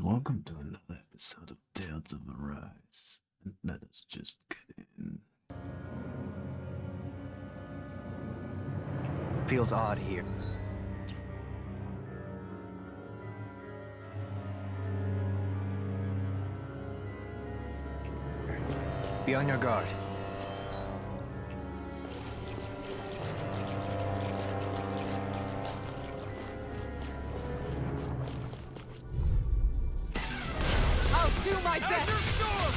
welcome to another episode of Tales of Arise. And let us just get in. Feels odd here. Be on your guard. Do my best!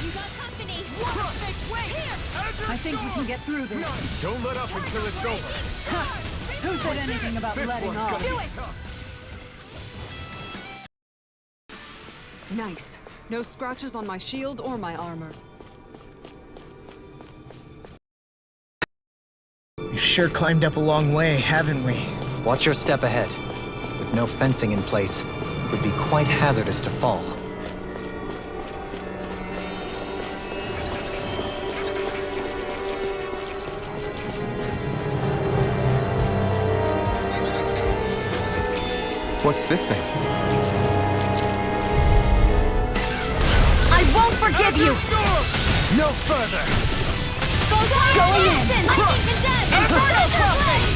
You got company! I think we can get through this. Don't let up until it's over. Who said anything about This letting one's off? gonna Do be it! tough. Nice. No scratches on my shield or my armor. We've sure climbed up a long way, haven't we? Watch your step ahead. With no fencing in place, it would be quite hazardous to fall. What's this thing? I won't forgive you! No further! Going in! Lightning condemned! Inferno blade!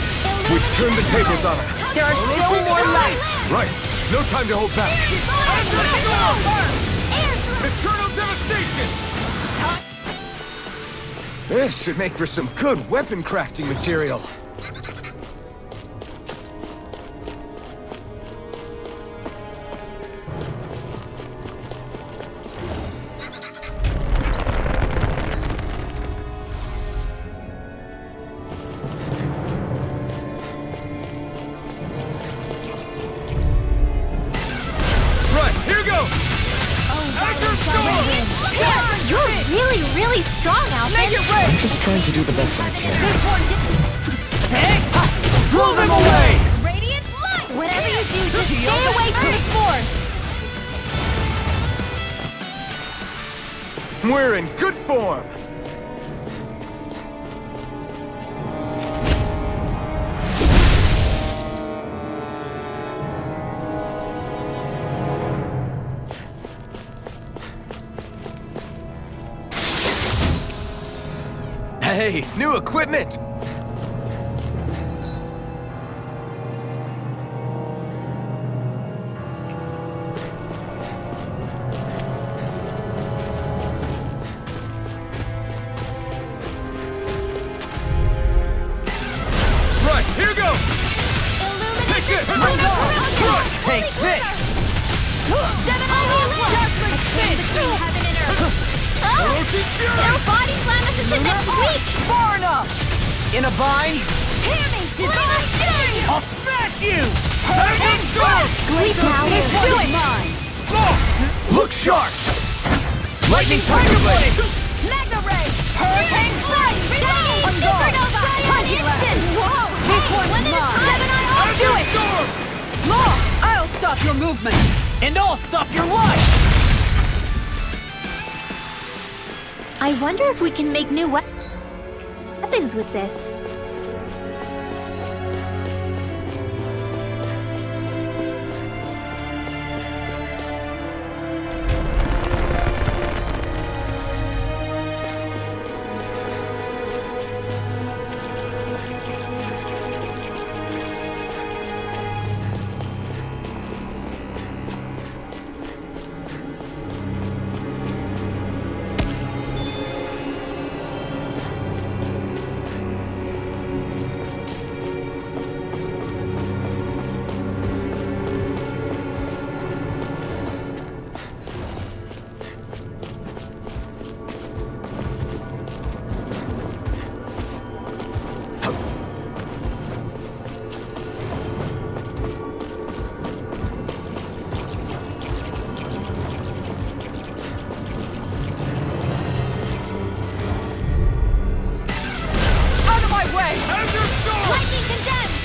We've turned the tables on her. There are still more left! Right. No time to hold back. Eternal devastation! This should make for some good weapon crafting material. You're really strong, Alvin! I'm just trying to do the best I can. Blow them away! Radiant light! Whatever you do, just stay away from the force! We're in good form! Hey, new equipment! Right, here goes! Take this! Take this! Heaven and earth! Their body slam us into next week! Far enough! In a bind? Hear me! Divine Energy! I'll smash you! Sleep now! Do it! Look sharp! Lightning Tiger Blade! Magna Ray! Hurricane Strike! Supernova! Instant! Whoa! This one's One at a mine. time and I all do it! Law! I'll stop your movement! And I'll stop your life! I wonder if we can make new weapons with this. Lightning condemned!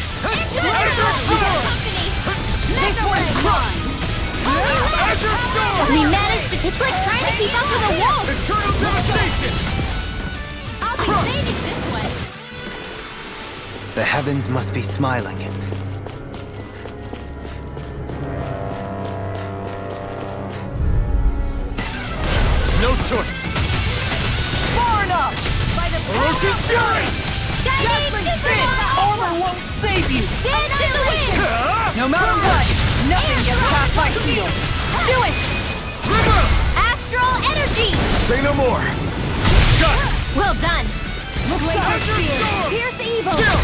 This one's mine! We managed to... It's like trying to keep up with a wolf! Eternal devastation! I'll be saving this one! The heavens must be smiling. choice! Far enough! By the Orochi's Fury! Shining Super armor won't save you! Dance in the wind! No matter what, nothing gets past my shield! Do it! Astral energy! Say no more! Got it! Well done! Laser spear! Pierce evil! Chill!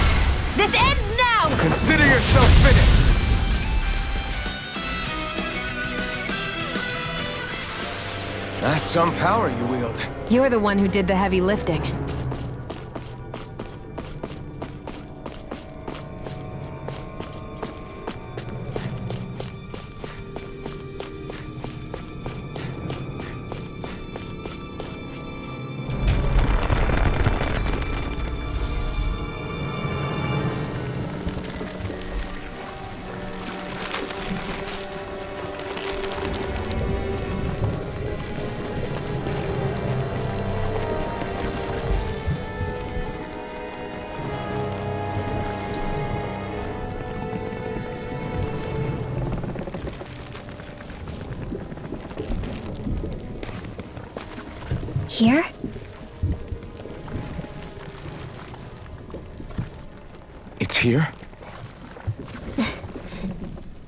This ends now! Consider yourself finished! That's some power you wield. You're the one who did the heavy lifting. Here? It's here?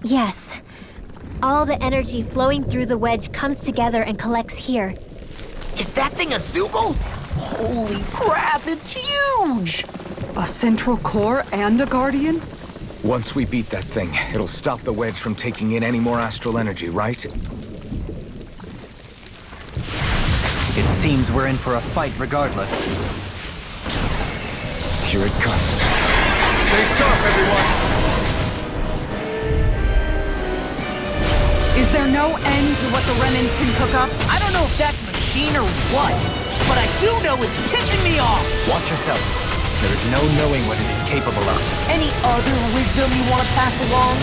Yes. All the energy flowing through the wedge comes together and collects here. Is that thing a Zoogle? Holy crap, it's huge! A central core and a guardian? Once we beat that thing, it'll stop the wedge from taking in any more astral energy, right? It seems we're in for a fight regardless. Here it comes. Stay sharp, everyone! Is there no end to what the remnants can cook up? I don't know if that's machine or what, but I do know it's pissing me off! Watch yourself. There is no knowing what it is capable of. Any other wisdom you want to pass along?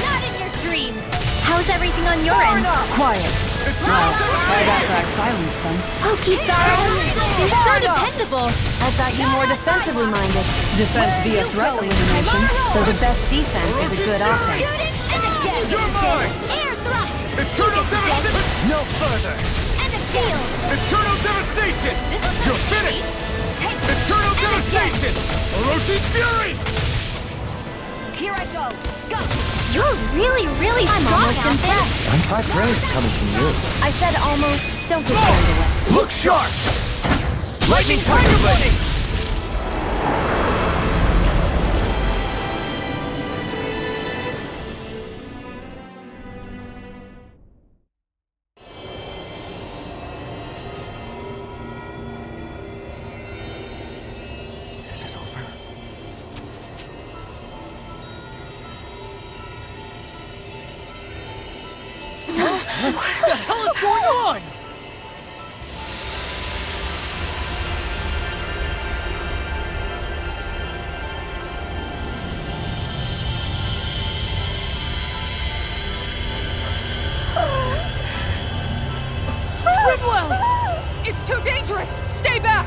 Not in your dreams! How's everything on your end? Quiet. Right after I silenced them. Oh, Kisara! You're so dependable! I thought you were more defensively minded. Defense via threat elimination. So the best defense is a good offense. And again! You're mine! Air thrust! Eternal devastation! No further! And a shield! Eternal devastation! This is You're finished! Eternal devastation! Orochi's Fury! Here I go. Go! You're really strong, Alpha! I'm high praise coming from you. I said almost. Don't get carried away. Look sharp! Lightning Tiger Blade! Is it over? What the hell is going on? Ridwell! It's too dangerous! Stay back!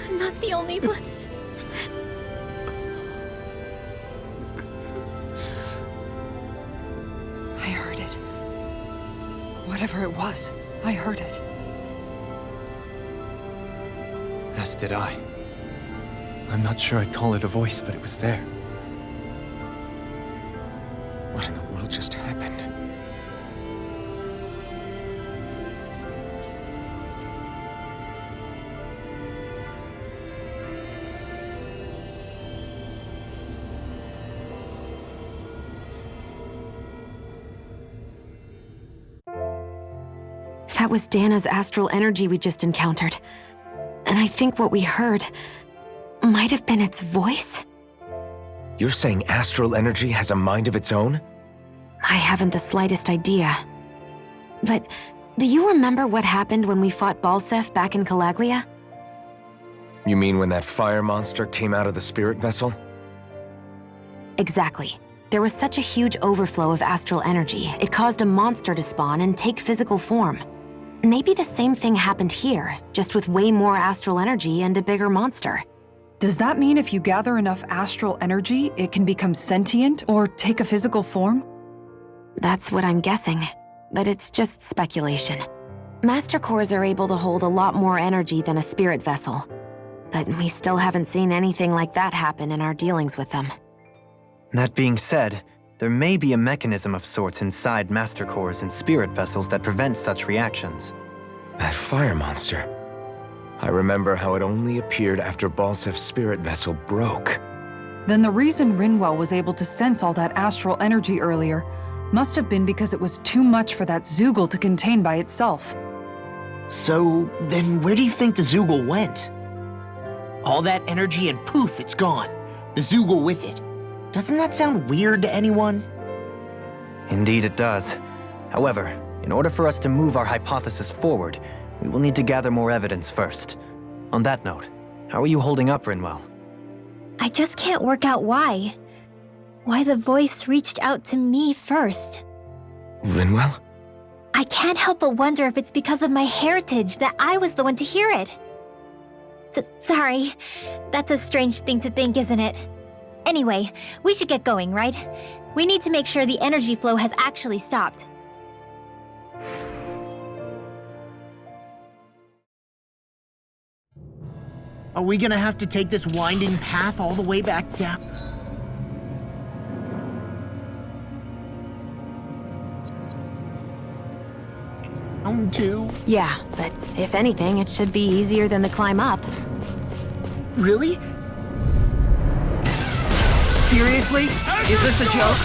I'm not the only one. I heard it. Whatever it was, I heard it. As did I. I'm not sure I'd call it a voice, but it was there. What in the world just happened? That was Dana's astral energy we just encountered. And I think what we heard might have been its voice? You're saying astral energy has a mind of its own? I haven't the slightest idea. But do you remember what happened when we fought Balseph back in Calaglia? You mean when that fire monster came out of the spirit vessel? Exactly. There was such a huge overflow of astral energy, it caused a monster to spawn and take physical form. Maybe the same thing happened here, just with way more astral energy and a bigger monster. Does that mean if you gather enough astral energy, it can become sentient or take a physical form? That's what I'm guessing, but it's just speculation. Master Cores are able to hold a lot more energy than a spirit vessel, but we still haven't seen anything like that happen in our dealings with them. That being said, there may be a mechanism of sorts inside Master Cores and spirit vessels that prevent such reactions. That fire monster. I remember how it only appeared after Balsef's spirit vessel broke. Then the reason Rinwell was able to sense all that astral energy earlier must have been because it was too much for that Zoogle to contain by itself. So, then where do you think the Zoogle went? All that energy and poof, it's gone. The Zoogle with it. Doesn't that sound weird to anyone? Indeed it does. However, in order for us to move our hypothesis forward, we will need to gather more evidence first. On that note, how are you holding up, Rinwell? I just can't work out why. Why the voice reached out to me first. Rinwell? I can't help but wonder if it's because of my heritage that I was the one to hear it. Sorry. That's a strange thing to think, isn't it? Anyway, we should get going, right? We need to make sure the energy flow has actually stopped. Are we gonna have to take this winding path all the way back down? Down to? Yeah, but if anything, it should be easier than the climb up. Really? Seriously? Is this a joke?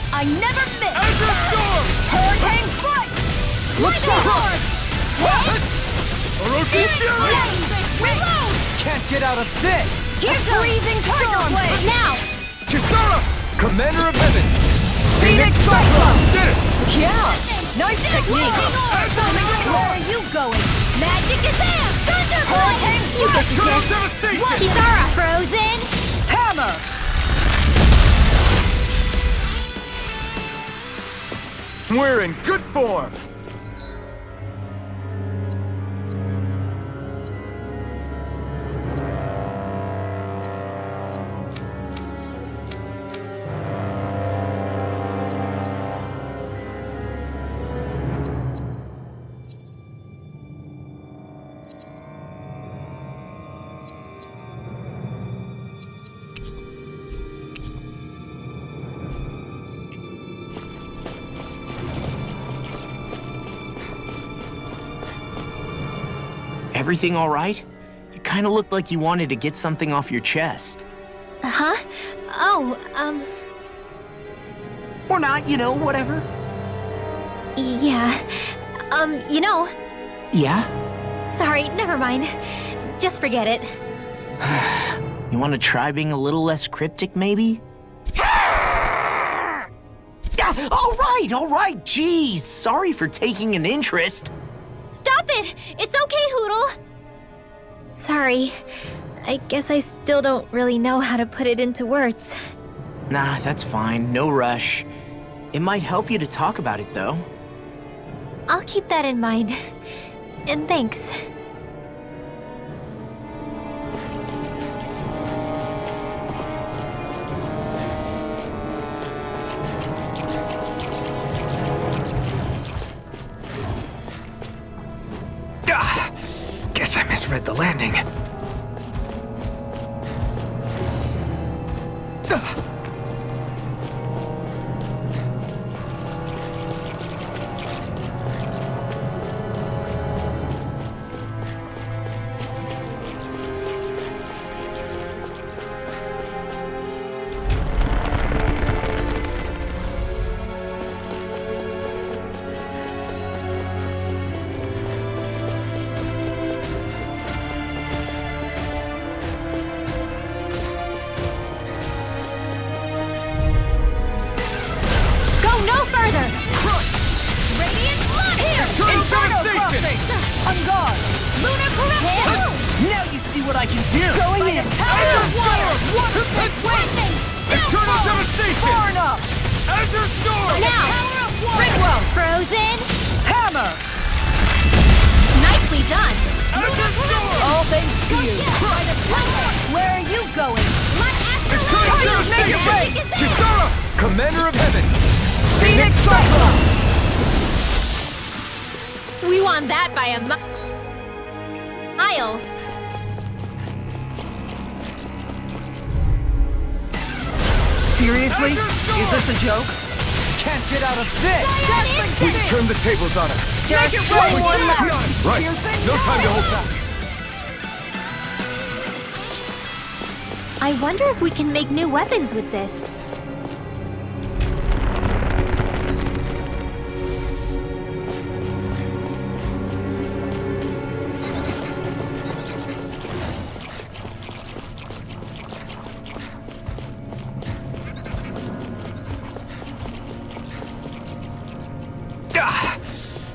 I never miss! Azure Storm! Hurricane Strike! Look sharp! Orochi Fury! Reload! Can't get out of this! Here's the freezing storm blade! Now! Kisara! Commander of Heaven! Phoenix Cyclone! Did it! Yeah! Nice technique! Where are you going? Magic is in! Thunderbolt! You get the Total chance. devastation! What? Kisara frozen? Hammer! We're in good form! Everything all right? You kinda looked like you wanted to get something off your chest. Huh? Oh, Or not, you know, whatever. yeah. You know, Yeah? sorry, never mind. Just forget it. You wanna try being a little less cryptic, maybe? Yeah, all right, jeez. Sorry for taking an interest. Stop it! It's okay, Hootle! Sorry. I guess I still don't really know how to put it into words. Nah, that's fine, no rush. It might help you to talk about it, though. I'll keep that in mind. And thanks. Guess I misread the landing. Commander of Heaven! Phoenix Cyclone! We won that by a mile. Seriously? Is this a joke? Can't get out of this! We turned the tables on her. Make it right one left! Right. No time to hold back. I wonder if we can make new weapons with this.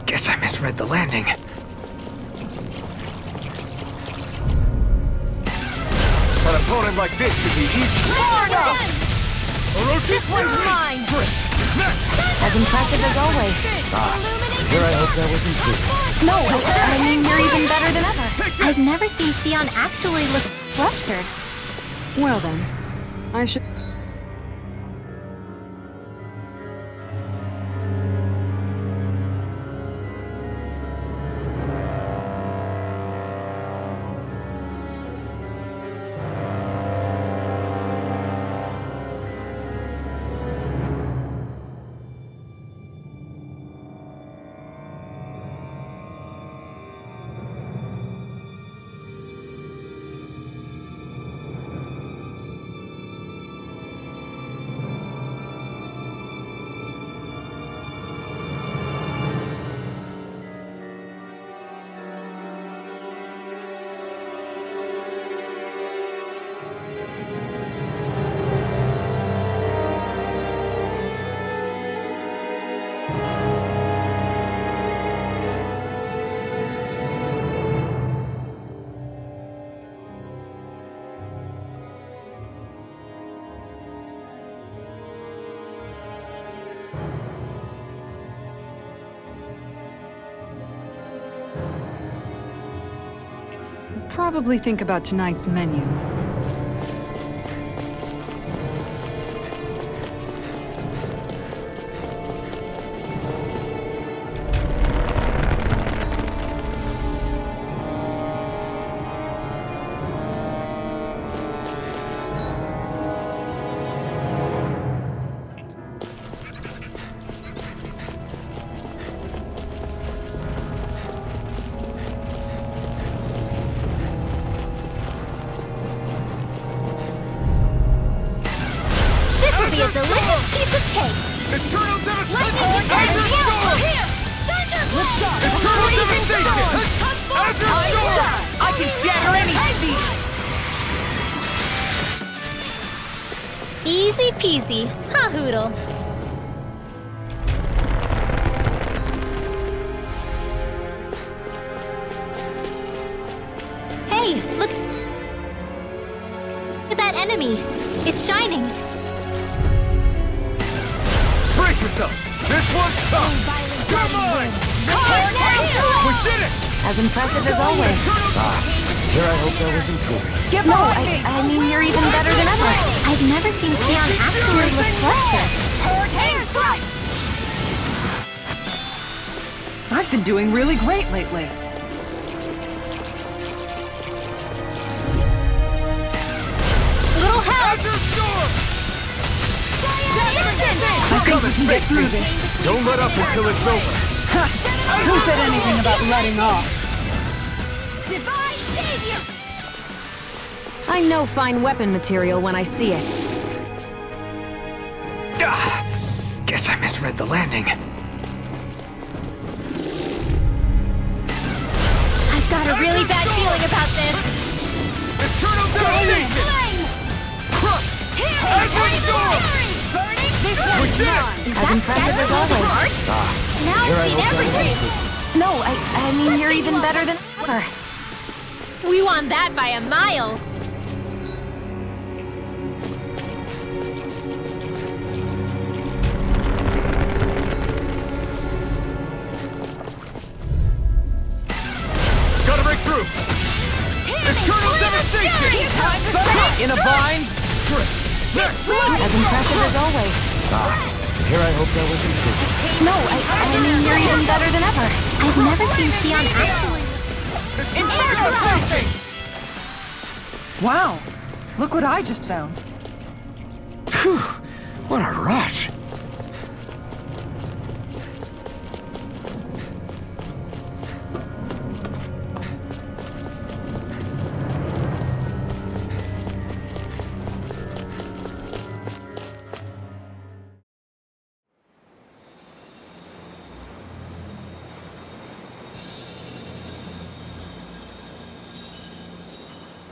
Guess I misread the landing. An opponent like this should be easy. This one's mine! As impressive as always. Here I hope that wasn't true. No, I mean, you're even better than ever. I've never seen Xion actually look flustered. Well then, I should... Probably think about tonight's menu. Be a delicious piece of cake. Eternal Lightning devastation! Azure Storm! Here! Thunderbolt! Eternal devastation! Azure Storm! I can shatter any speed! Easy peasy. Ha hoodle. Hey, look at that enemy. It's shining. Brace yourself! close! This one's tough! Come on! We did it! As impressive as always. Here I hope that was improving. No, I mean, you're even better than ever. I've never seen Theon actually look flustered. I've been doing really great lately. Little help! I think we can get through this. Don't let up until it's over. Who said anything about letting off? Divine Savior! I know fine weapon material when I see it. Guess I misread the landing. I've got a really bad feeling about this. Eternal devastation! Crux! As we go! We did it! As impressive as always. Now I've seen everything! No, I mean, you're even better than ever. We won that by a mile! Gotta break through! Eternal devastation! In a bind? As impressive as always. Here I hope that was improving. No, I mean, you're even better than ever. I've never seen Theon actually... Wow, look what I just found. Phew! What a rush!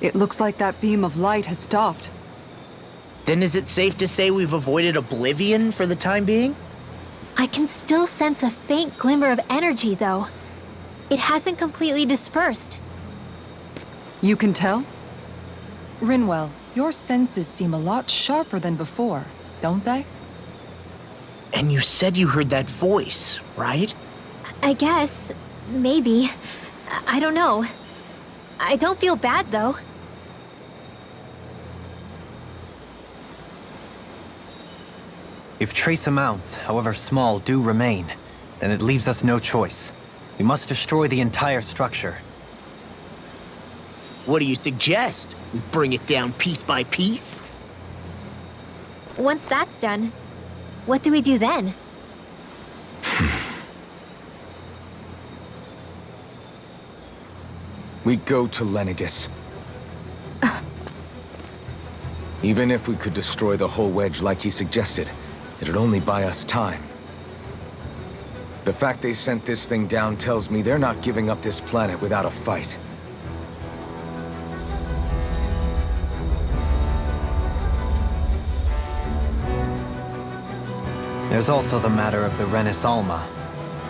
It looks like that beam of light has stopped. Then is it safe to say we've avoided oblivion for the time being? I can still sense a faint glimmer of energy, though. It hasn't completely dispersed. You can tell? Rinwell, your senses seem a lot sharper than before, don't they? And you said you heard that voice, right? I guess. Maybe. I don't know. I don't feel bad, though. If trace amounts, however small, do remain, then it leaves us no choice. We must destroy the entire structure. What do you suggest? We bring it down piece by piece? Once that's done, what do we do then? We go to Lenegis. Even if we could destroy the whole wedge like he suggested, it'd only buy us time. The fact they sent this thing down tells me they're not giving up this planet without a fight. There's also the matter of the Renis Alma.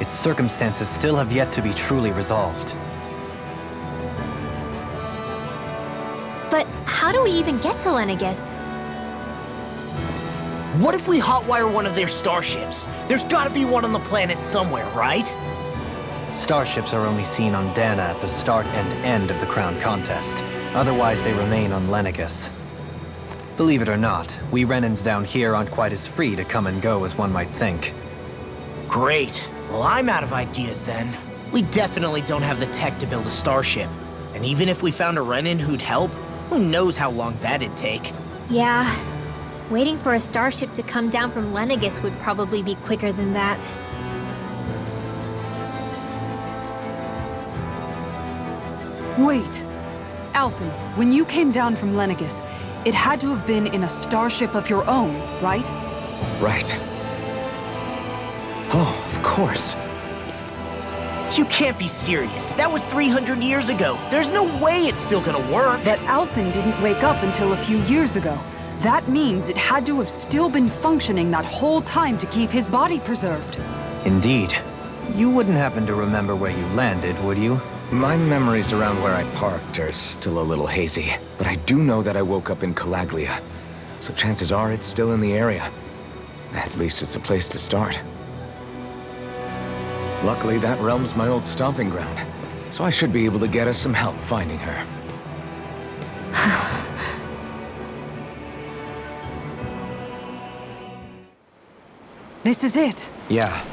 Its circumstances still have yet to be truly resolved. But how do we even get to Lenegis? What if we hotwire one of their starships? There's gotta be one on the planet somewhere, right? Starships are only seen on Dana at the start and end of the Crown Contest. Otherwise, they remain on Lenegis. Believe it or not, we Renans down here aren't quite as free to come and go as one might think. Great. Well, I'm out of ideas then. We definitely don't have the tech to build a starship. And even if we found a Renan who'd help, who knows how long that'd take. Yeah. Waiting for a starship to come down from Lenegis would probably be quicker than that. Wait. Alphen, when you came down from Lenegis, it had to have been in a starship of your own, right? Right. Oh, of course. You can't be serious. That was 300 years ago. There's no way it's still gonna work. But Alphen didn't wake up until a few years ago. That means it had to have still been functioning that whole time to keep his body preserved. Indeed. You wouldn't happen to remember where you landed, would you? My memories around where I parked are still a little hazy, but I do know that I woke up in Calaglia. So chances are it's still in the area. At least it's a place to start. Luckily, that realm's my old stomping ground, so I should be able to get us some help finding her. This is it. Yeah.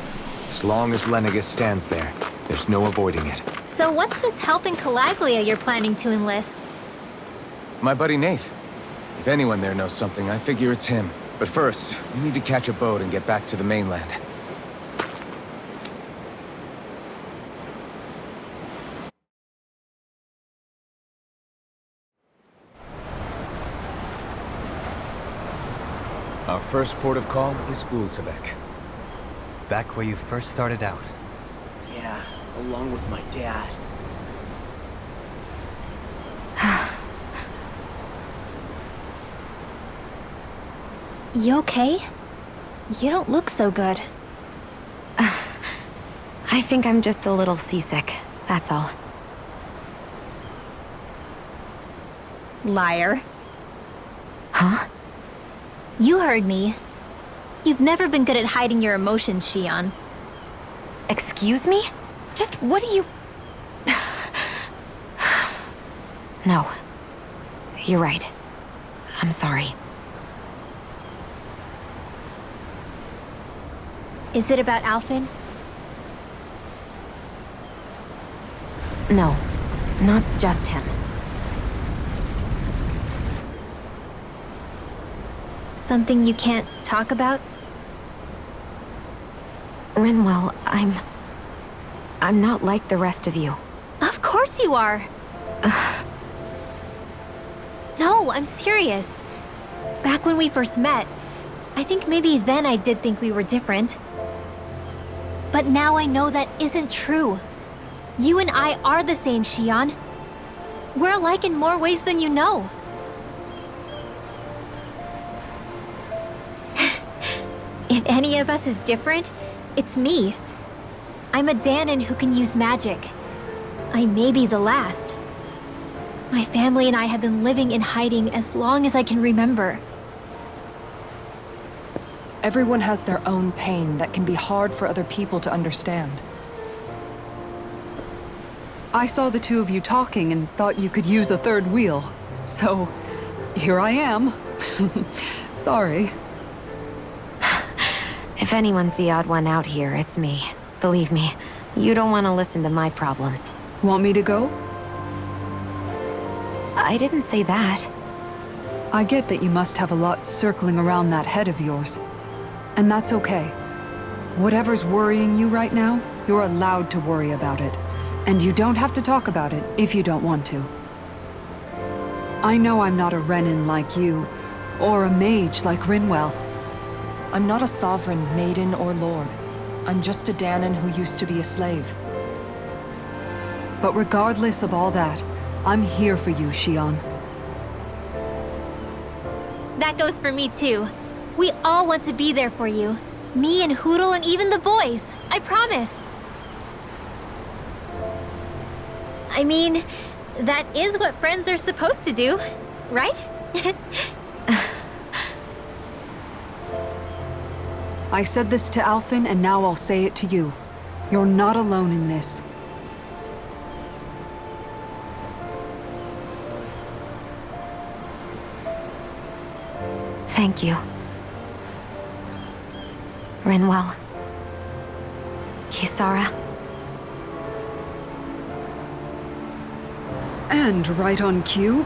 As long as Lenegis stands there, there's no avoiding it. So what's this help in Calaglia you're planning to enlist? My buddy Nath. If anyone there knows something, I figure it's him. But first, we need to catch a boat and get back to the mainland. Our first port of call is Ulzebek. Back where you first started out. Yeah, along with my dad. You okay? You don't look so good. I think I'm just a little seasick, that's all. Liar. Huh? You heard me. You've never been good at hiding your emotions, Shion. Excuse me? Just what do you... No. You're right. I'm sorry. Is it about Alphen? No. Not just him. Something you can't talk about? Rinwell, I'm not like the rest of you. Of course you are! No, I'm serious. Back when we first met, I think maybe then I did think we were different. But now I know that isn't true. You and I are the same, Shion. We're alike in more ways than you know. If any of us is different, it's me. I'm a Dahnan who can use magic. I may be the last. My family and I have been living in hiding as long as I can remember. Everyone has their own pain that can be hard for other people to understand. I saw the two of you talking and thought you could use a third wheel. So, here I am. Sorry. If anyone's the odd one out here, it's me. Believe me, you don't want to listen to my problems. Want me to go? I didn't say that. I get that you must have a lot circling around that head of yours. And that's okay. Whatever's worrying you right now, you're allowed to worry about it. And you don't have to talk about it if you don't want to. I know I'm not a Renin like you, or a mage like Rinwell. I'm not a sovereign, maiden, or lord. I'm just a Dahnan who used to be a slave. But regardless of all that, I'm here for you, Shion. That goes for me too. We all want to be there for you. Me and Hootle and even the boys. I promise. I mean, that is what friends are supposed to do, right? I said this to Alphen, and now I'll say it to you. You're not alone in this. Thank you. Rinwell. Kisara. And right on cue,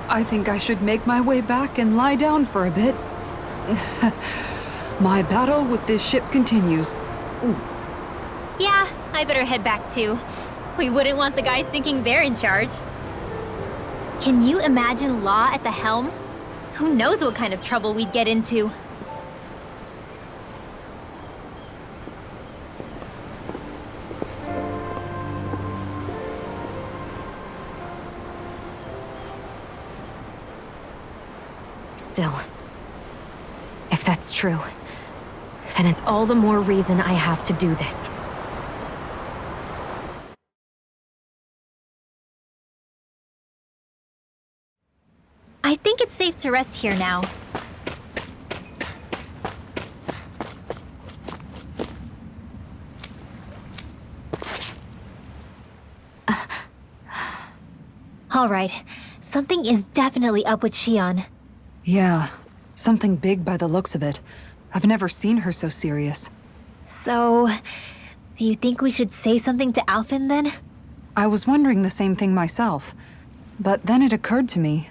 I think I should make my way back and lie down for a bit. My battle with this ship continues. Yeah, I better head back too. We wouldn't want the guys thinking they're in charge. Can you imagine Law at the helm? Who knows what kind of trouble we'd get into? Still, if that's true, then it's all the more reason I have to do this. I think it's safe to rest here now. All right, something is definitely up with Shion. Yeah, something big by the looks of it. I've never seen her so serious. So, do you think we should say something to Alphen then? I was wondering the same thing myself, but then it occurred to me.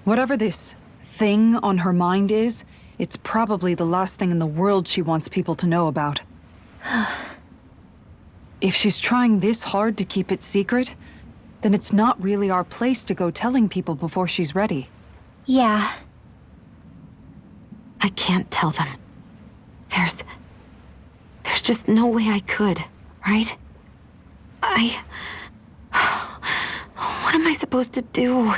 Whatever this thing on her mind is, it's probably the last thing in the world she wants people to know about. If she's trying this hard to keep it secret, then it's not really our place to go telling people before she's ready. Yeah. I can't tell them. There's just no way I could, right? What am I supposed to do?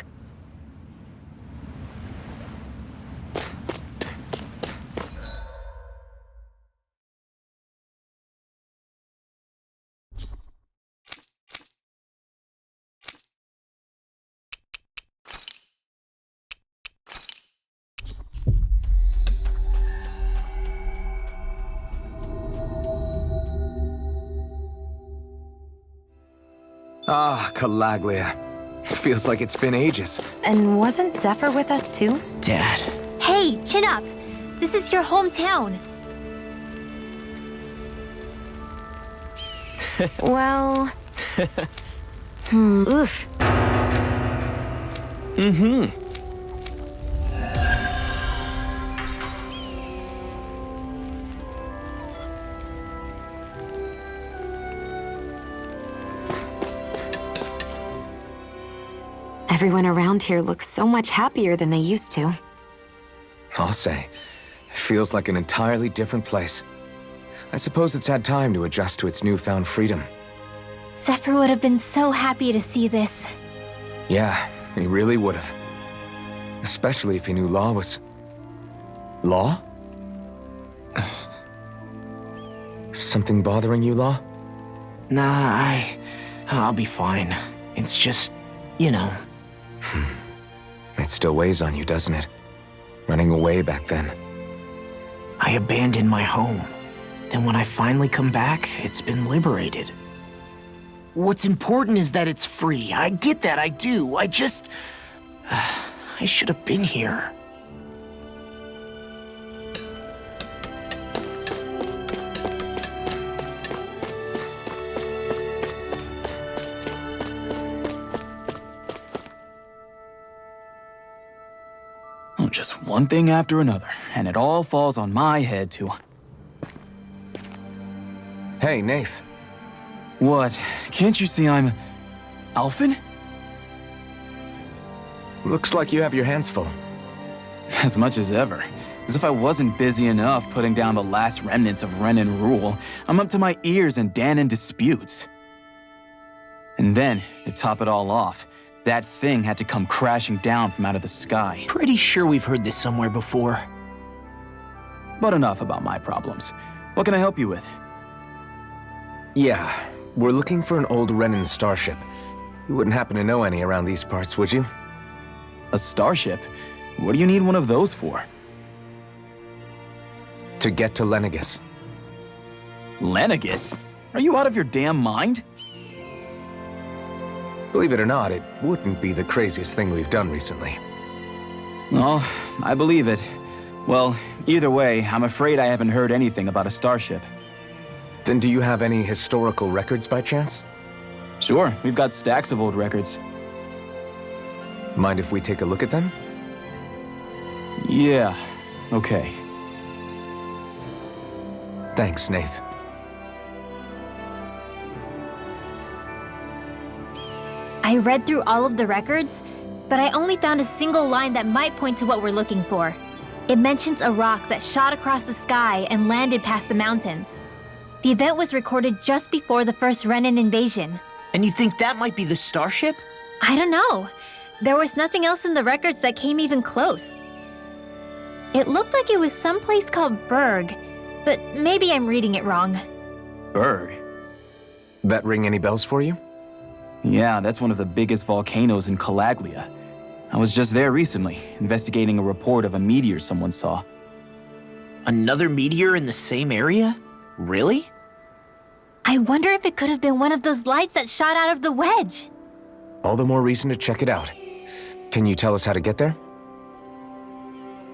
Ah, Calaglia. Feels like it's been ages. And wasn't Zephyr with us too? Dad. Hey, chin up! This is your hometown. Well... oof. Everyone around here looks so much happier than they used to. I'll say. It feels like an entirely different place. I suppose it's had time to adjust to its newfound freedom. Zephyr would have been so happy to see this. Yeah, he really would have. Especially if he knew Law was... Law? Something bothering you, Law? Nah, I'll be fine. It's just, you know. It still weighs on you, doesn't it? Running away back then. I abandoned my home. Then when I finally come back, it's been liberated. What's important is that it's free. I get that, I do. I just... I should have been here. Just one thing after another, and it all falls on my head too. Hey, Nath. What? Can't you see I'm... Alphen? Looks like you have your hands full. As much as ever. As if I wasn't busy enough putting down the last remnants of Renan rule, I'm up to my ears in Dahnan disputes. And then, to top it all off, that thing had to come crashing down from out of the sky. Pretty sure we've heard this somewhere before. But enough about my problems. What can I help you with? Yeah, we're looking for an old Renan starship. You wouldn't happen to know any around these parts, would you? A starship? What do you need one of those for? To get to Lenegis. Lenegis? Are you out of your damn mind? Believe it or not, it wouldn't be the craziest thing we've done recently. Oh, I believe it. Well, either way, I'm afraid I haven't heard anything about a starship. Then do you have any historical records by chance? Sure, we've got stacks of old records. Mind if we take a look at them? Yeah, okay. Thanks, Nath. I read through all of the records, but I only found a single line that might point to what we're looking for. It mentions a rock that shot across the sky and landed past the mountains. The event was recorded just before the first Renan invasion. And you think that might be the starship? I don't know. There was nothing else in the records that came even close. It looked like it was someplace called Berg, but maybe I'm reading it wrong. Berg? That ring any bells for you? Yeah, that's one of the biggest volcanoes in Calaglia. I was just there recently, investigating a report of a meteor someone saw. Another meteor in the same area? Really? I wonder if it could have been one of those lights that shot out of the wedge. All the more reason to check it out. Can you tell us how to get there?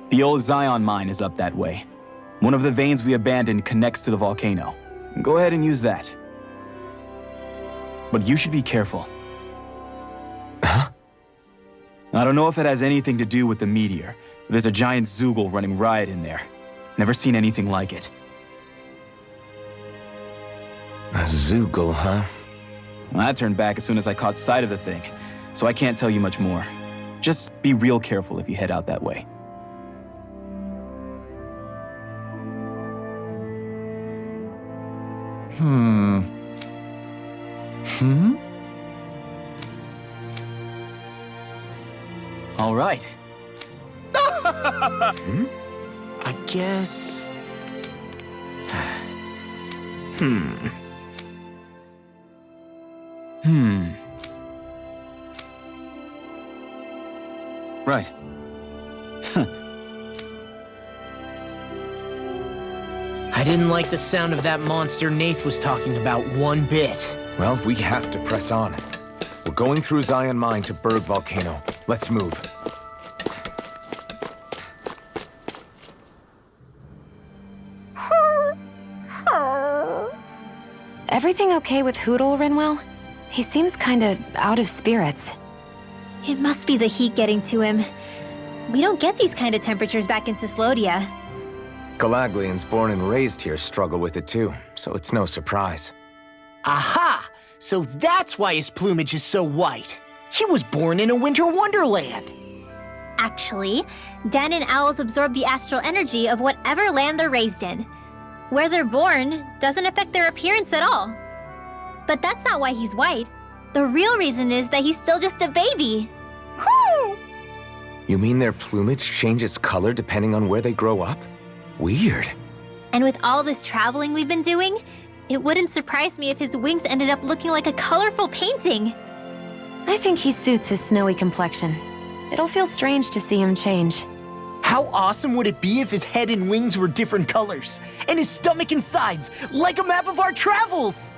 The old Zion mine is up that way. One of the veins we abandoned connects to the volcano. Go ahead and use that. But you should be careful. Huh? I don't know if it has anything to do with the meteor. There's a giant Zoogle running riot in there. Never seen anything like it. A Zoogle, huh? I turned back as soon as I caught sight of the thing, so I can't tell you much more. Just be real careful if you head out that way. All right. I guess... Right. I didn't like the sound of that monster Nath was talking about one bit. Well, we have to press on. We're going through Zion Mine to Berg Volcano. Let's move. Everything okay with Hootle, Rinwell? He seems kinda out of spirits. It must be the heat getting to him. We don't get these kind of temperatures back in Cyslodia. Galaglians born and raised here struggle with it too, so it's no surprise. Aha! So that's why his plumage is so white. He was born in a winter wonderland. Actually, Daanan owls absorb the astral energy of whatever land they're raised in. Where they're born doesn't affect their appearance at all. But that's not why he's white. The real reason is that he's still just a baby. You mean their plumage changes color depending on where they grow up? Weird. And with all this traveling we've been doing, it wouldn't surprise me if his wings ended up looking like a colorful painting. I think he suits his snowy complexion. It'll feel strange to see him change. How awesome would it be if his head and wings were different colors, and his stomach and sides, like a map of our travels?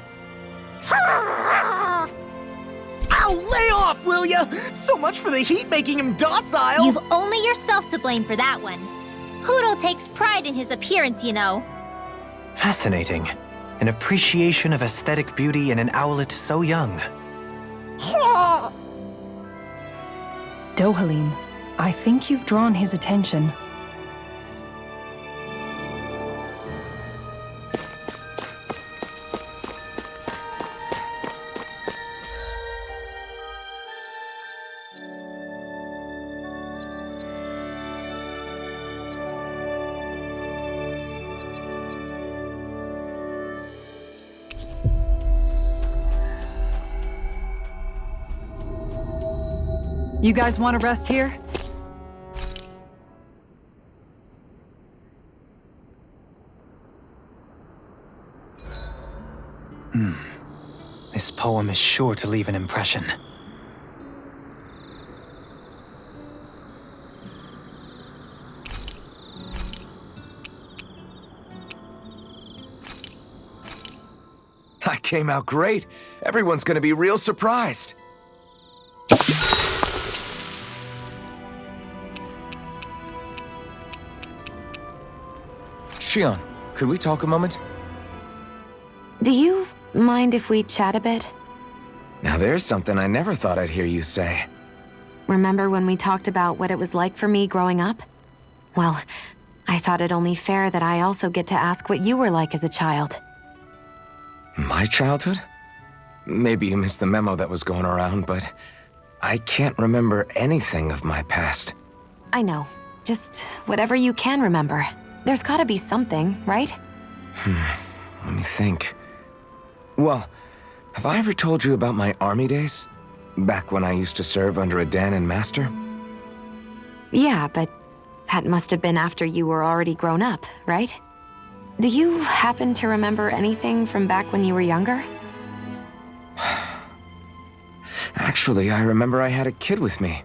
Ow, lay off, will ya? So much for the heat making him docile. You've only yourself to blame for that one. Hootle takes pride in his appearance, you know. Fascinating. An appreciation of aesthetic beauty in an owlet so young. Dohalim, I think you've drawn his attention. You guys want to rest here? This poem is sure to leave an impression. That came out great. Everyone's gonna be real surprised. Shion, could we talk a moment? Do you mind if we chat a bit? Now there's something I never thought I'd hear you say. Remember when we talked about what it was like for me growing up? Well, I thought it only fair that I also get to ask what you were like as a child. My childhood? Maybe you missed the memo that was going around, but I can't remember anything of my past. I know. Just whatever you can remember. There's gotta be something, right? Let me think. Well, have I ever told you about my army days? Back when I used to serve under a Daanan master? Yeah, but that must have been after you were already grown up, right? Do you happen to remember anything from back when you were younger? Actually, I remember I had a kid with me.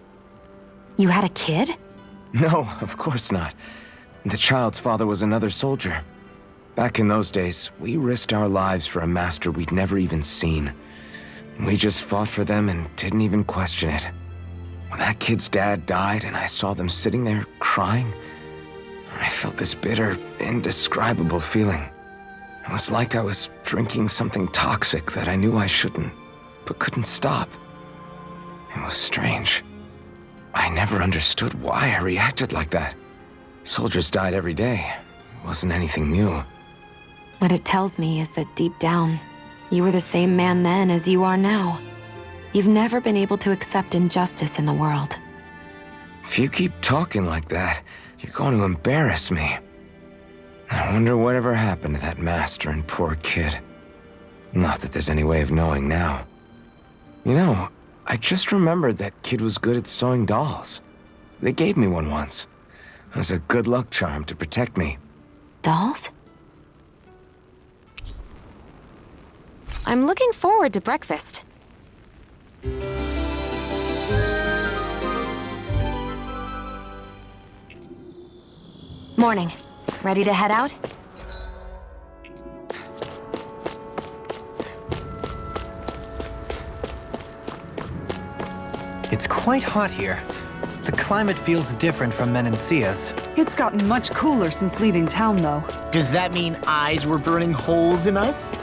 You had a kid? No, of course not. The child's father was another soldier. Back in those days, we risked our lives for a master we'd never even seen. We just fought for them and didn't even question it. When that kid's dad died and I saw them sitting there crying, I felt this bitter, indescribable feeling. It was like I was drinking something toxic that I knew I shouldn't, but couldn't stop. It was strange. I never understood why I reacted like that. Soldiers died every day. It wasn't anything new. What it tells me is that deep down, you were the same man then as you are now. You've never been able to accept injustice in the world. If you keep talking like that, you're going to embarrass me. I wonder whatever happened to that master and poor kid. Not that there's any way of knowing now. You know, I just remembered that kid was good at sewing dolls. They gave me one once. As a good luck charm to protect me. Dolls? I'm looking forward to breakfast. Morning. Ready to head out? It's quite hot here. The climate feels different from Menancia's. It's gotten much cooler since leaving town, though. Does that mean eyes were burning holes in us?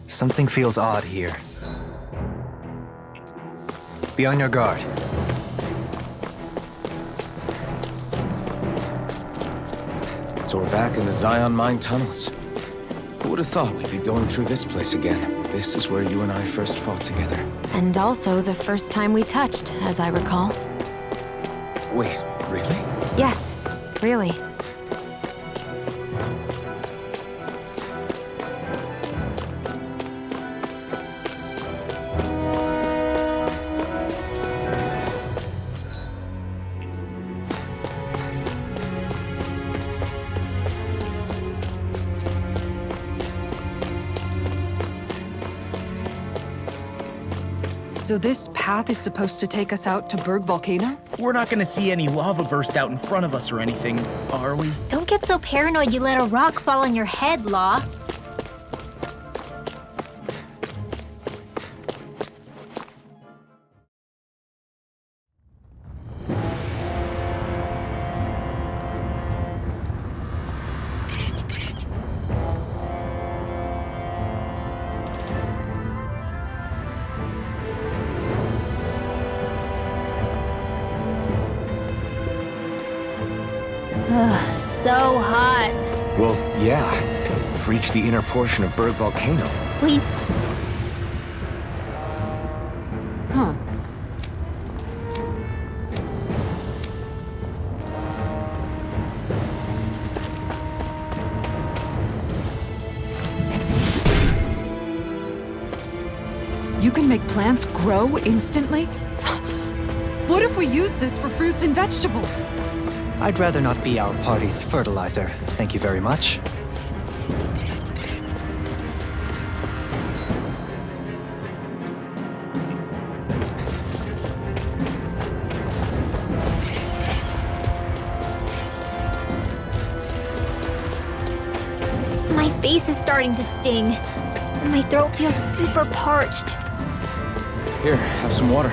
Something feels odd here. Be on your guard. So we're back in the Zion Mine tunnels. Who would have thought we'd be going through this place again? This is where you and I first fought together. And also the first time we touched, as I recall. Wait, really? Yes, really. So this path is supposed to take us out to Berg Volcano? We're not gonna see any lava burst out in front of us or anything, are we? Don't get so paranoid you let a rock fall on your head, Law. Ugh, so hot. Well, yeah. We've reached the inner portion of Berg Volcano. We... Huh. You can make plants grow instantly? What if we use this for fruits and vegetables? I'd rather not be our party's fertilizer. Thank you very much. My face is starting to sting. My throat feels super parched. Here, have some water.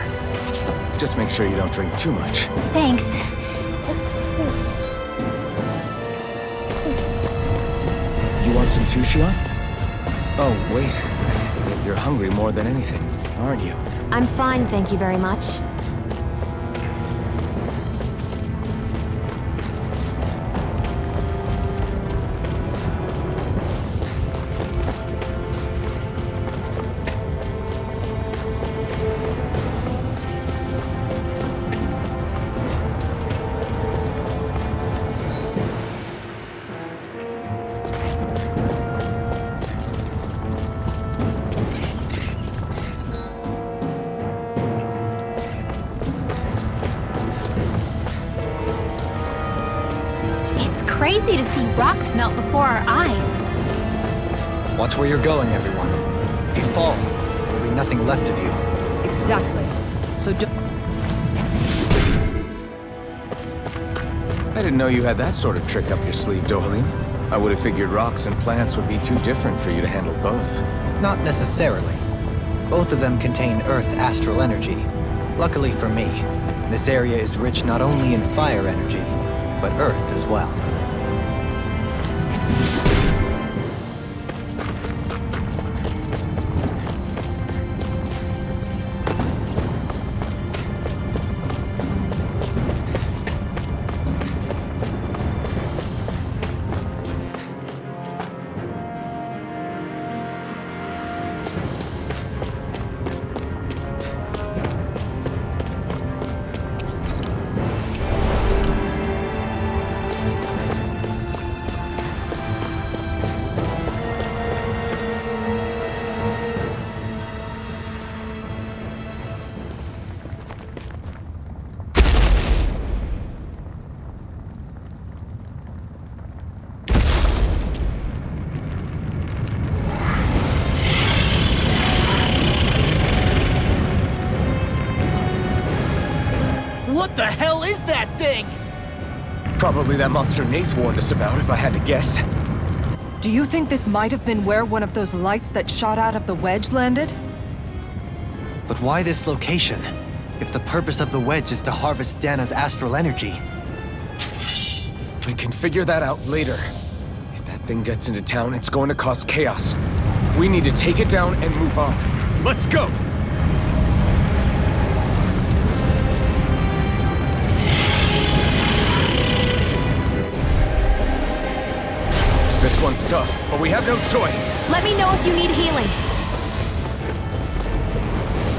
Just make sure you don't drink too much. Thanks. You want some too, Shion? Oh, wait. You're hungry more than anything, aren't you? I'm fine, thank you very much. Crazy to see rocks melt before our eyes. Watch where you're going, everyone. If you fall, there'll be nothing left of you. Exactly. So don't... I didn't know you had that sort of trick up your sleeve, Dohalim. I would have figured rocks and plants would be too different for you to handle both. Not necessarily. Both of them contain Earth astral energy. Luckily for me, this area is rich not only in fire energy, but Earth as well. What the hell is that thing? Probably that monster Nath warned us about, if I had to guess. Do you think this might have been where one of those lights that shot out of the wedge landed? But why this location? If the purpose of the wedge is to harvest Dana's astral energy. We can figure that out later. If that thing gets into town, it's going to cause chaos. We need to take it down and move on. Let's go! This one's tough, but we have no choice. Let me know if you need healing.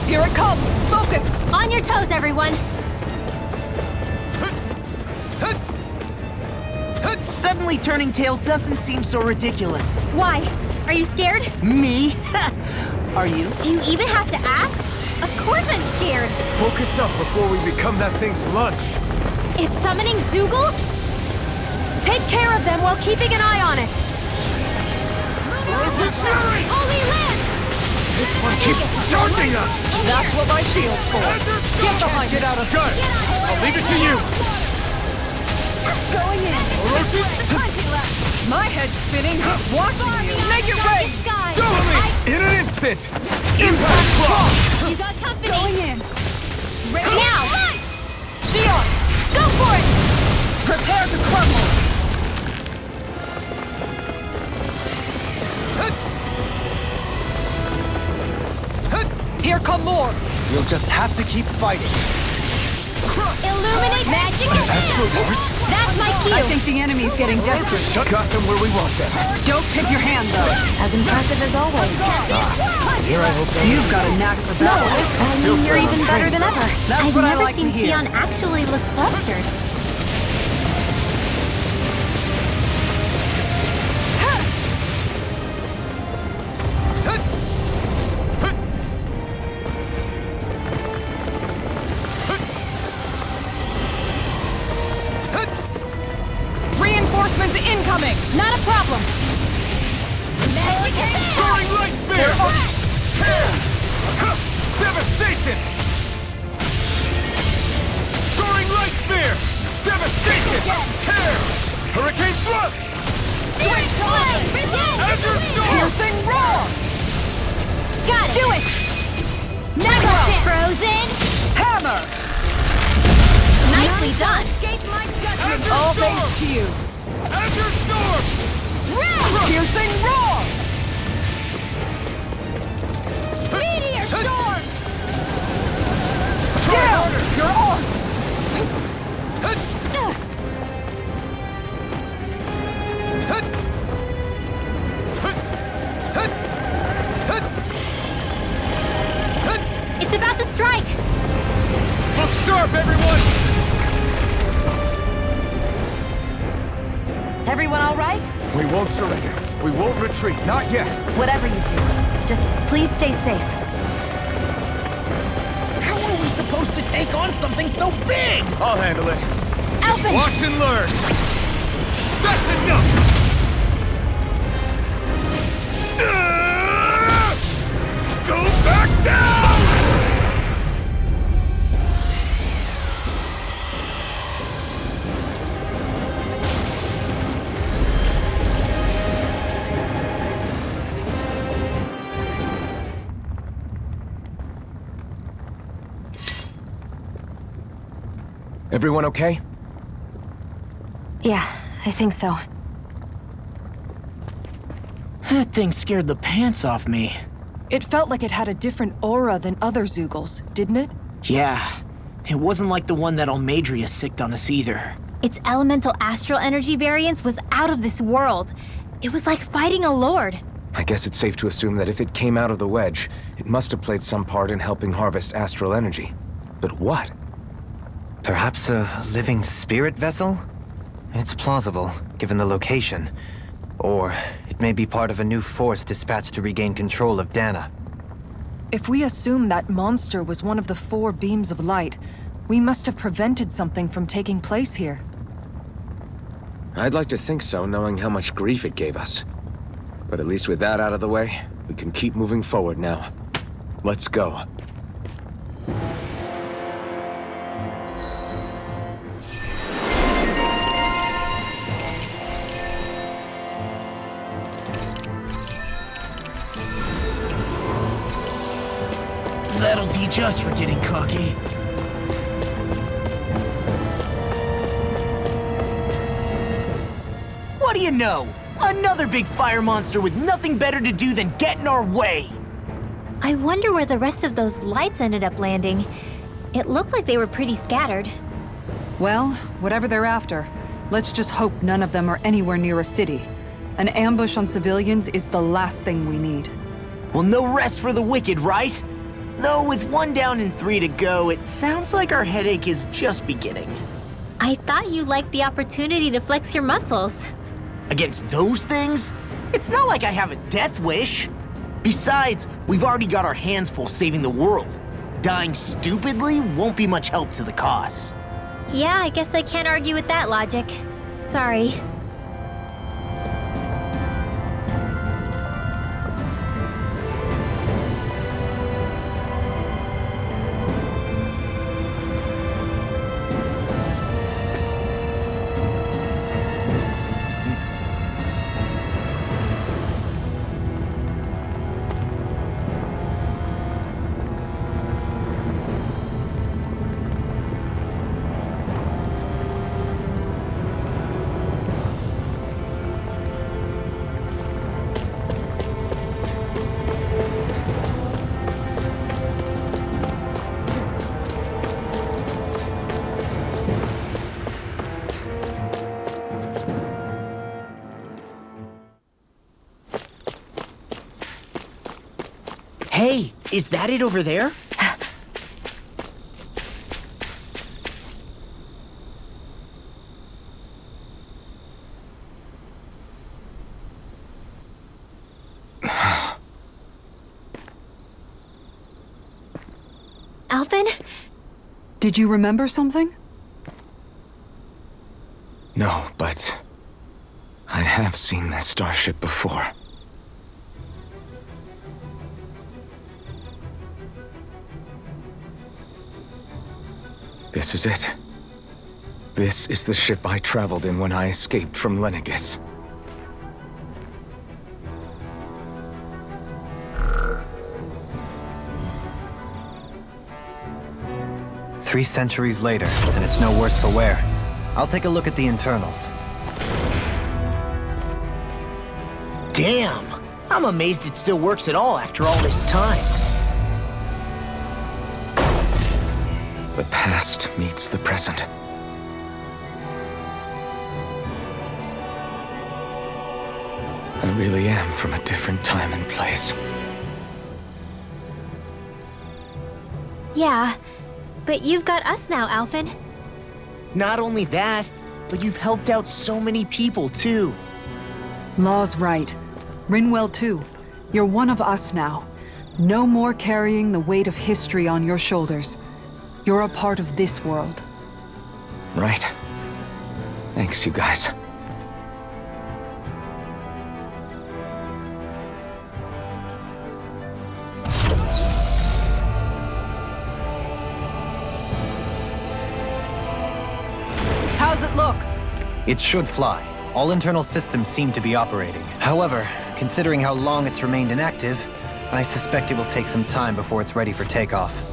Here it comes! Focus! On your toes, everyone! Suddenly turning tail doesn't seem so ridiculous. Why? Are you scared? Me? Are you? Do you even have to ask? Of course I'm scared! Focus up before we become that thing's lunch. It's summoning Zoogles? Take care of them while keeping an eye on it. Holy Land! This one keeps charging us! That's what my shield's for. Get behind it! Out of gun! I'll leave it to you! Going in! My head's spinning. Watching you. Make it rain! In an instant! Impact block! You got company! Going in! Ready now! Shion! Go for it! Prepare to crumble! Here come more! You'll just have to keep fighting. Illuminate magic! Astral Arts? That's my cue! I think the enemy's getting desperate. Got them where we want them. Don't tip your hand, though. As impressive as always. Here I hope they... You've got a knack for battle. And you're even better than ever. That's I've what I never like to seen hear. Shion actually look flustered. Reinforcements incoming! Not a problem! Soaring Light Spear! Devastation! Soaring Light Spear! Devastation! Tear! Hurricane Thrust! Azure Storm! Piercing roar! Got it! Do it! Never Frozen! Hammer! Nicely done! Azure All Storm! thanks to you. Azure Storm! Piercing roar! Meteor Storm! Down! You're armed! It's about to strike! Look sharp, everyone! Everyone all right? We won't surrender. We won't retreat. Not yet. Whatever you do, just please stay safe. How are we supposed to take on something so big? I'll handle it. Alphen! Watch and learn. That's enough! Everyone okay? Yeah, I think so. That thing scared the pants off me. It felt like it had a different aura than other Zeugles, didn't it? Yeah, it wasn't like the one that Almadria sicked on us either. Its elemental astral energy variance was out of this world. It was like fighting a lord. I guess it's safe to assume that if it came out of the wedge, it must have played some part in helping harvest astral energy. But what? Perhaps a living spirit vessel? It's plausible, given the location. Or it may be part of a new force dispatched to regain control of Dana. If we assume that monster was one of the 4 beams of light, we must have prevented something from taking place here. I'd like to think so, knowing how much grief it gave us. But at least with that out of the way, we can keep moving forward now. Let's go. That'll teach us for getting cocky. What do you know? Another big fire monster with nothing better to do than get in our way! I wonder where the rest of those lights ended up landing. It looked like they were pretty scattered. Well, whatever they're after, let's just hope none of them are anywhere near a city. An ambush on civilians is the last thing we need. Well, no rest for the wicked, right? Though with 1 down and 3 to go, it sounds like our headache is just beginning. I thought you liked the opportunity to flex your muscles. Against those things? It's not like I have a death wish. Besides, we've already got our hands full saving the world. Dying stupidly won't be much help to the cause. Yeah, I guess I can't argue with that logic. Sorry. Hey, is that it over there? Alphen? Did you remember something? No, but I have seen this starship before. This is it. This is the ship I traveled in when I escaped from Lenegis. Three centuries later, and it's no worse for wear. I'll take a look at the internals. Damn! I'm amazed it still works at all after all this time. The past meets the present. I really am from a different time and place. Yeah, but you've got us now, Alphen. Not only that, but you've helped out so many people, too. Law's right. Rinwell too. You're one of us now. No more carrying the weight of history on your shoulders. You're a part of this world. Right. Thanks, you guys. How's it look? It should fly. All internal systems seem to be operating. However, considering how long it's remained inactive, I suspect it will take some time before it's ready for takeoff.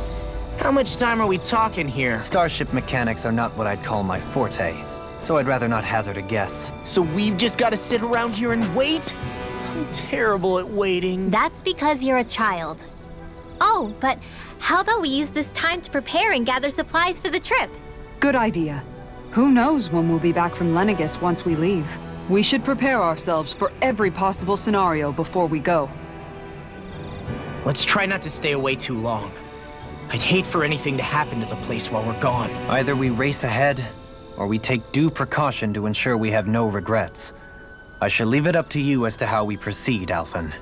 How much time are we talking here? Starship mechanics are not what I'd call my forte, so I'd rather not hazard a guess. So we've just gotta sit around here and wait? I'm terrible at waiting. That's because you're a child. Oh, but how about we use this time to prepare and gather supplies for the trip? Good idea. Who knows when we'll be back from Lenegis once we leave? We should prepare ourselves for every possible scenario before we go. Let's try not to stay away too long. I'd hate for anything to happen to the place while we're gone. Either we race ahead, or we take due precaution to ensure we have no regrets. I shall leave it up to you as to how we proceed, Alphen.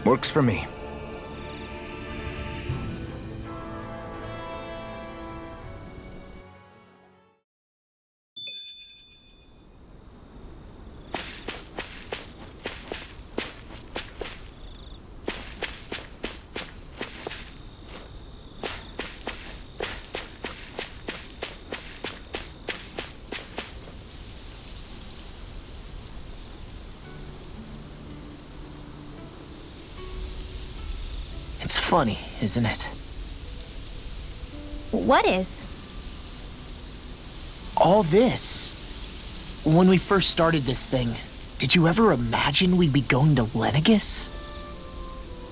Works for me. It's funny, isn't it? What is? All this. When we first started this thing, did you ever imagine we'd be going to Lenegis?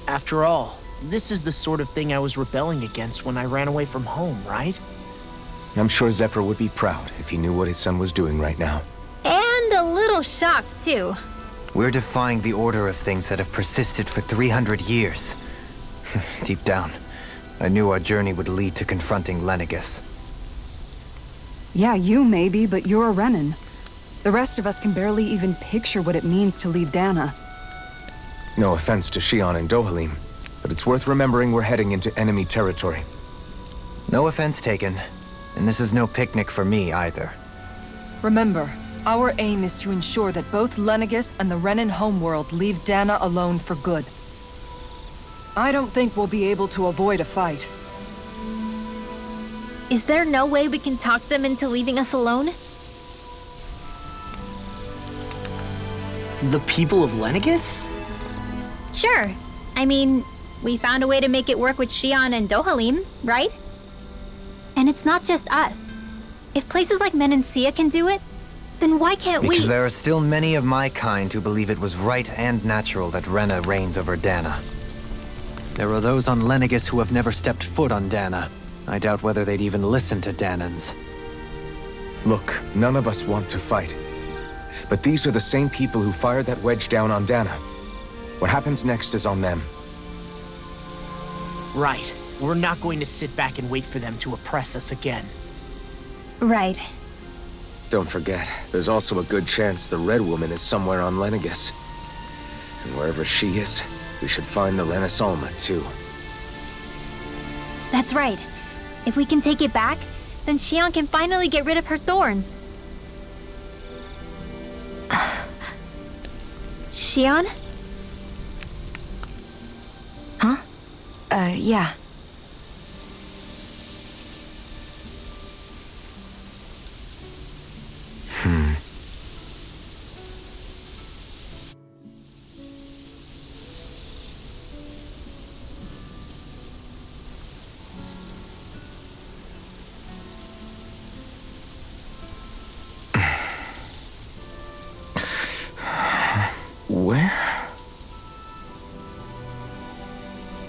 After all, this is the sort of thing I was rebelling against when I ran away from home, right? I'm sure Zephyr would be proud if he knew what his son was doing right now. And a little shocked, too. We're defying the order of things that have persisted for 300 years. Deep down, I knew our journey would lead to confronting Lenegis. Yeah, you maybe, but you're a Renan. The rest of us can barely even picture what it means to leave Dana. No offense to Shion and Dohalim, but it's worth remembering we're heading into enemy territory. No offense taken, and this is no picnic for me either. Remember, our aim is to ensure that both Lenegis and the Renan homeworld leave Dana alone for good. I don't think we'll be able to avoid a fight. Is there no way we can talk them into leaving us alone? The people of Lenegis? Sure. I mean, we found a way to make it work with Shion and Dohalim, right? And it's not just us. If places like Menancia can do it, then why can't we? Because there are still many of my kind who believe it was right and natural that Rena reigns over Dana. There are those on Lenegis who have never stepped foot on Dana. I doubt whether they'd even listen to Danans. Look, none of us want to fight. But these are the same people who fired that wedge down on Dana. What happens next is on them. Right. We're not going to sit back and wait for them to oppress us again. Right. Don't forget, there's also a good chance the Red Woman is somewhere on Lenegis. And wherever she is, we should find the Renaissance too. That's right. If we can take it back, then Shion can finally get rid of her thorns. Shion? Huh? Yeah. Where?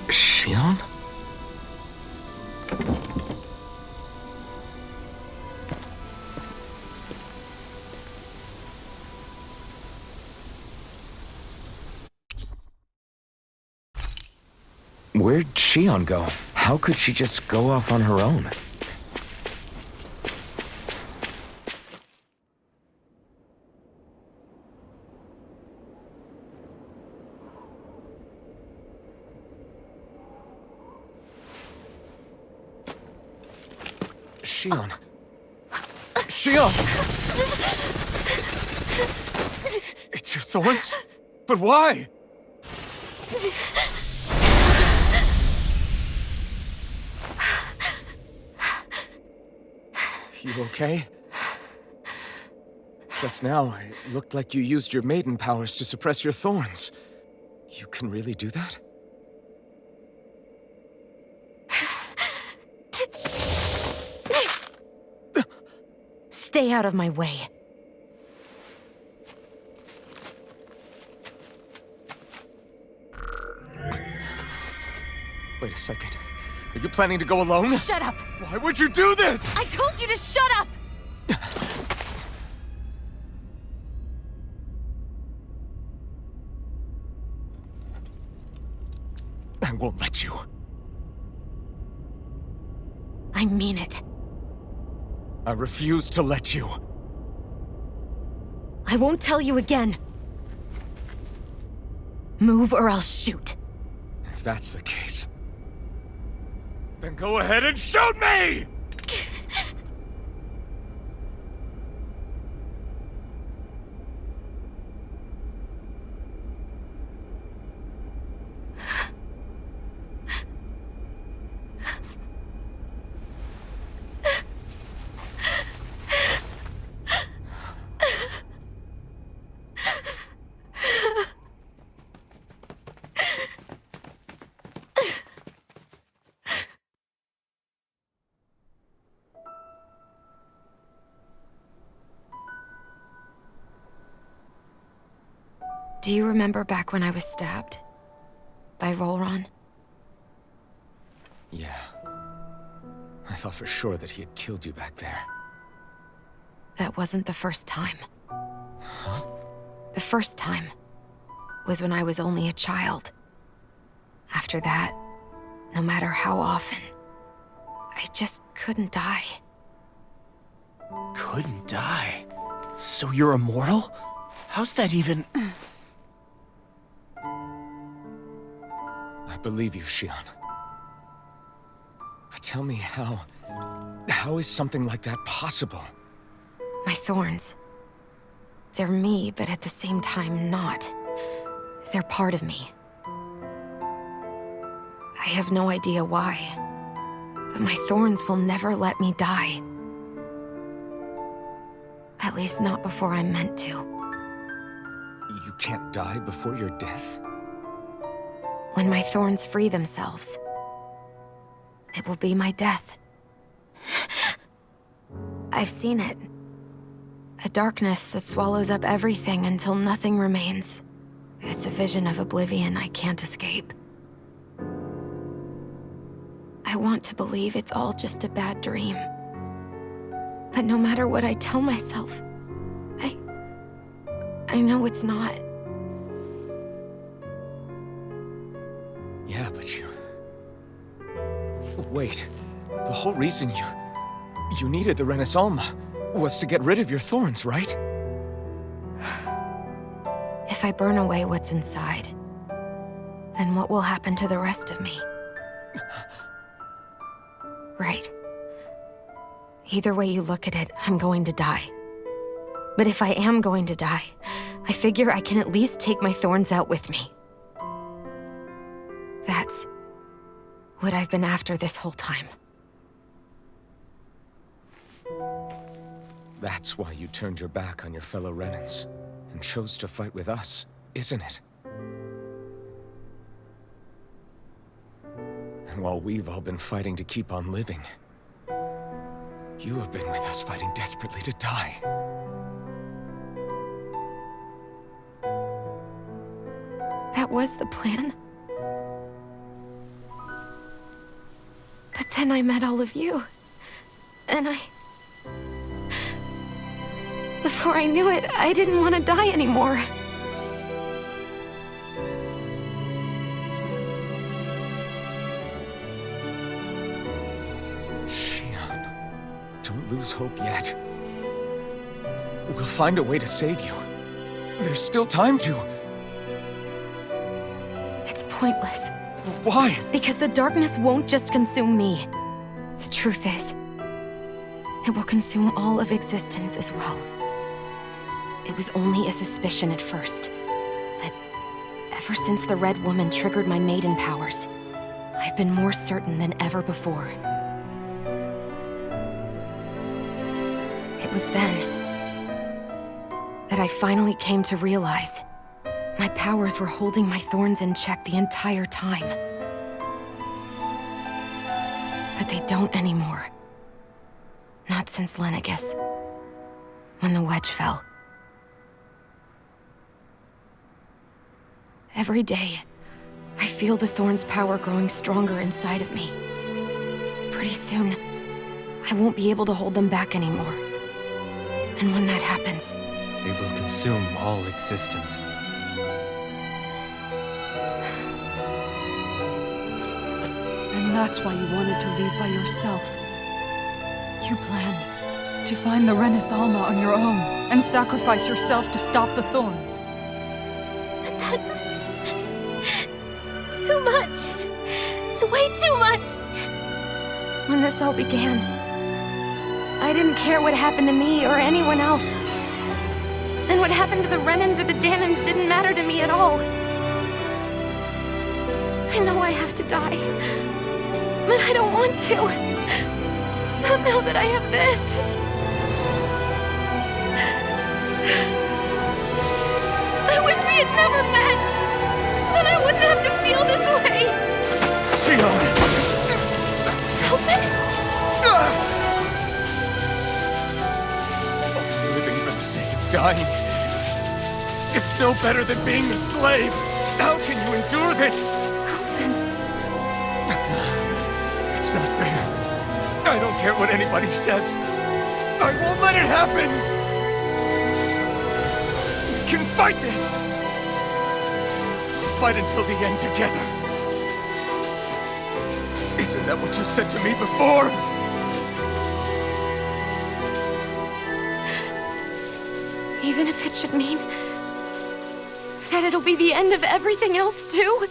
Shion? Where'd Shion go? How could she just go off on her own? Shion. Shion! It's your thorns? But why? You okay? Just now, it looked like you used your maiden powers to suppress your thorns. You can really do that? stay out of my way. Wait a second. Are you planning to go alone? Shut up! Why would you do this? I told you to shut up! I won't let you. I mean it. I refuse to let you. I won't tell you again. Move or I'll shoot. If that's the case, then go ahead and shoot me! Do you remember back when I was stabbed? By Volron? Yeah. I thought for sure that he had killed you back there. That wasn't the first time. The first time was when I was only a child. After that, no matter how often, I just couldn't die. Couldn't die? So you're immortal? How's that even... I believe you, Xion. But tell me how is something like that possible? My thorns. They're me, but at the same time not. They're part of me. I have no idea why, but my thorns will never let me die. At least not before I'm meant to. You can't die before your death? When my thorns free themselves, it will be my death. I've seen it. A darkness that swallows up everything until nothing remains. It's a vision of oblivion I can't escape. I want to believe it's all just a bad dream. But no matter what I tell myself, I know it's not. Yeah, but you... Wait. The whole reason you needed the Renaissance was to get rid of your thorns, right? If I burn away what's inside, then what will happen to the rest of me? Right. Either way you look at it, I'm going to die. But if I am going to die, I figure I can at least take my thorns out with me. That's what I've been after this whole time. That's why you turned your back on your fellow Renans and chose to fight with us, isn't it? And while we've all been fighting to keep on living, you have been with us fighting desperately to die. That was the plan. But then I met all of you. And before I knew it, I didn't want to die anymore. Xion, don't lose hope yet. We'll find a way to save you. There's still time to. It's pointless. Why? Because the darkness won't just consume me. The truth is, it will consume all of existence as well. It was only a suspicion at first, but ever since the Red Woman triggered my maiden powers, I've been more certain than ever before. It was then that I finally came to realize my powers were holding my thorns in check the entire time. But they don't anymore. Not since Lenegis. when the wedge fell. Every day, I feel the thorn's power growing stronger inside of me. Pretty soon, I won't be able to hold them back anymore. And when that happens, They will consume all existence. And that's why you wanted to leave by yourself. You planned to find the Renis Alma on your own and sacrifice yourself to stop the thorns. But that's... too much. It's way too much. when this all began, I didn't care what happened to me or anyone else. And what happened to the Renans or the Danans didn't matter to me at all. I know I have to die, but I don't want to. Not now that I have this. I wish we had never met. Then I wouldn't have to feel this way. Shion! Alvin? Living for the sake of dying is no better than being a slave. How can you endure this? Alvin. It's not fair. I don't care what anybody says. I won't let it happen. We can fight this. We'll fight until the end together. Isn't that what you said to me before? Even if it should mean that it'll be the end of everything else, too?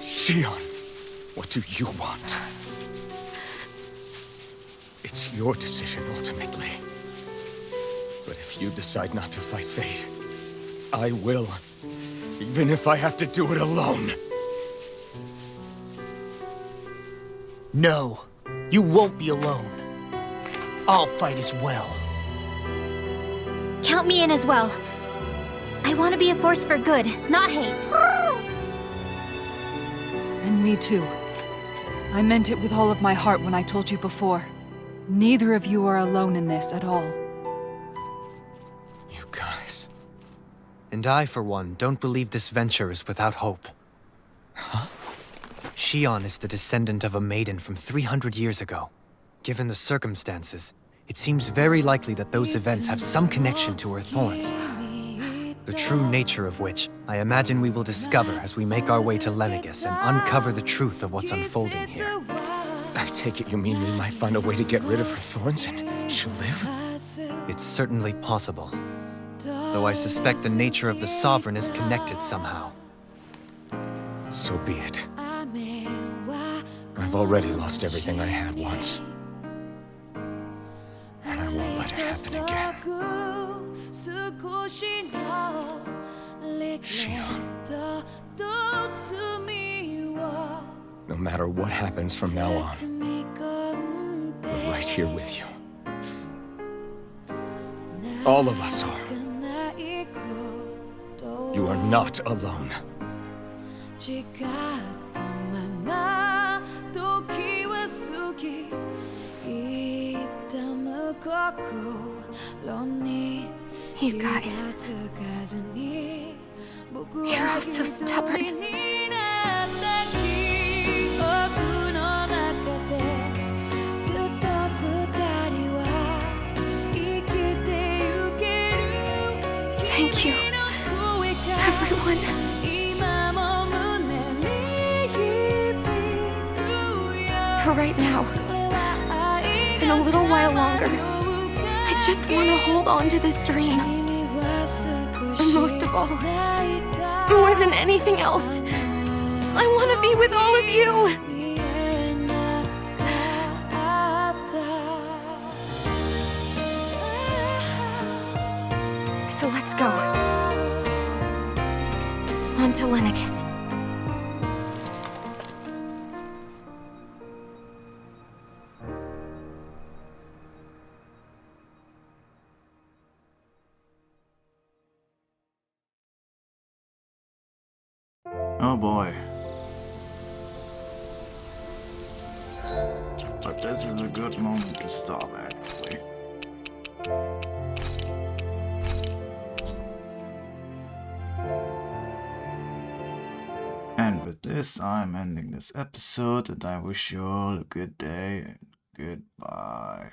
Shion, what do you want? It's your decision, ultimately. But if you decide not to fight fate, I will. Even if I have to do it alone. No, you won't be alone. I'll fight as well. Count me in as well. I want to be a force for good, not hate. And me too. I meant it with all of my heart when I told you before. Neither of you are alone in this at all. You guys... And I, for one, don't believe this venture is without hope. Huh? Shion is the descendant of a maiden from 300 years ago. Given the circumstances, it seems very likely that those events have some connection to her thorns. The true nature of which, I imagine we will discover as we make our way to Lenegis and uncover the truth of what's unfolding here. I take it you mean we might find a way to get rid of her thorns and she'll live? It's certainly possible. Though I suspect the nature of the Sovereign is connected somehow. So be it. I've already lost everything I had once. And I won't let it happen again. Shion. No matter what happens from now on, we're right here with you. All of us are. You are not alone. You guys, you're all so stubborn. Thank you, everyone. For right now, and a little while longer, I just want to hold on to this dream. And most of all, more than anything else, I want to be with all of you. So let's go. On to Lenegis. Oh boy. But this is a good moment to stop, actually. And with this, I'm ending this episode, and I wish you all a good day and goodbye.